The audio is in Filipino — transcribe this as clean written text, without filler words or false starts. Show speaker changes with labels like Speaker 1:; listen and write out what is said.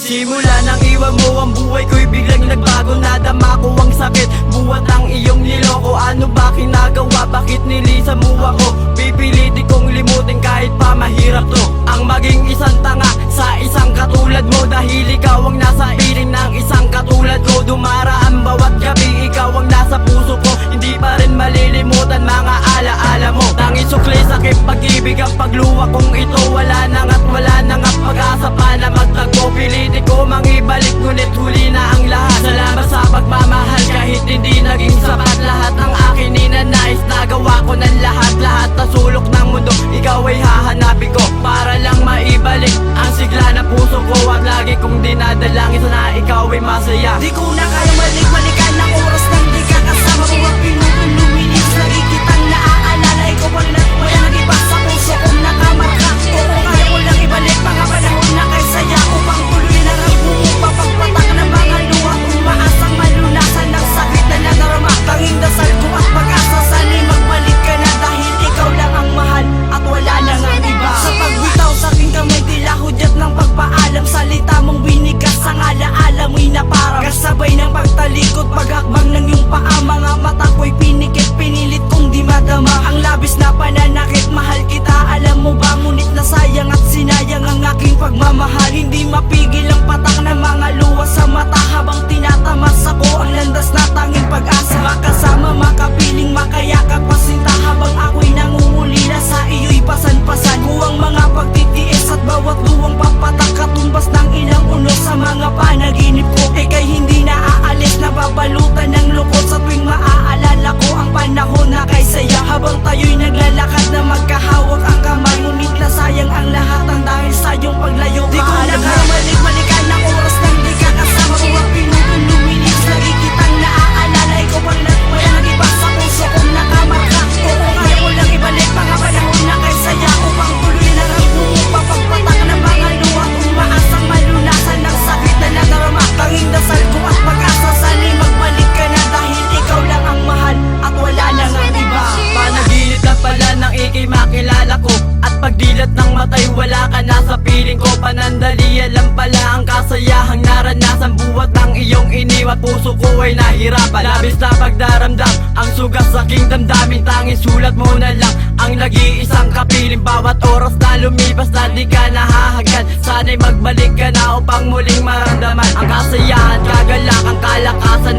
Speaker 1: Simula nang iwan mo ang buhay ko'y biglang nagbago. Nadama ko ang sakit, buhat ang iyong niloko. Ano ba kinagawa, bakit nilisan mo ako? Pipilitin kong limutin kahit pa mahirap to. Ang maging isang tanga sa isang katulad mo, dahil ikaw ang nasa piling ng isang katulad ko. Dumaraan bawat gabi, ikaw ang nasa puso ko. Hindi pa rin malilimutan mga alaala mo. Tanging sukli sa aking pag-ibig ang pagluwa kong ito. Wala na nga't pag-asa pa na magtagpo. Pilitin ko mangibalik ngunit huli na ang lahat. Salamat sa pagmamahal kahit hindi naging sapat. Lahat ng akin ninanais, nagawa ko ng lahat. Lahat na sulok ng mundo, ikaw ay hahanapin ko para lang maibalik ang sigla ng puso ko. At lagi kong dinadalangin sana ikaw ay masaya.
Speaker 2: Di ko na kaya balik-balikan ng oras nang di ka kasama ko. At pinutuluminis, lagi kitang naaalala. Ikaw pa rin at wala nag-iba sa puso kong nakamarka. Oo, kaya ko lang ibalik mga panahon na kay saya. Upang tuloy na lang bumupapagpatak ng mga luha. Umaasang malunasan ng sakit na nadarama. Tanging dasal ko at pag-asa, sana'y magbalik ka na. Dahil ikaw lang ang mahal at wala na nga iba. Sa pagbitaw sa aking kamay, tila hudyat ng pagpaalam. Salita mong binigas ang alaala mo'y naparang kasabay ng pagtalikod, paghakbang ng iyong paa. Mga mata ko'y pinikit, pinilit kong di madama ang labis na pananakit. Mahal kita, alam mo ba? Ngunit nasayang at sinayang ang aking pagmamahal. Hindi mapigil ang patak ng mga luha sa mata habang tinatamas ako ang landas na tanging pag-asa. Makasama, makapiling, makayakap, pasinta habang ako'y nangungulila sa iyo'y pasan-pasan ko ang mga pagtitiis at bawat luwang papatak. Katumbas ng ilang unos sa mga panaginip ko, ika'y hindi naaalis, nababalutan ng lukot. Sa tuwing maaalala ko ang panahon na kay saya, habang tayo'y naglalakad na magkahawak ang kamay. Ngunit nasayang ang lahat ang dahil sa iyong paglayo. Di ko na kaya balik-balikan ng oras nang di ka kasama ko. At pinutuluminis, lagi kitang naaalala. Ikaw pa rin at wala nag-iba sa puso kong nakamarka. Oo, kaya ko lang ibalik mga panahon na kay saya. Upang tuloy na lang bumupapagpatak ng mga luha. Umaasang malunasan ng sakit na nadarama. Tanging dasal ko at pag-asa, sana'y magbalik ka na. Dahil ikaw lang ang mahal at wala na nga iba.
Speaker 1: Panaginip lang pala nang ika'y makilala ko, at pagdilat ng matay wala ka na sa piling ko. Panandalian lang pala ang kasayahang naranasan. Buhat ng iyong iniwan, puso ko ay nahirapan. Labis na pagdaramdam, ang sugat sa aking damdamin. Tanging sulat mo na lang ang nag-iisang kapiling. Bawat oras na lumipas na di ka nahahagkan, sana'y magbalik ka na upang muling maramdaman ang kasayahan, kagalakan, kalakasan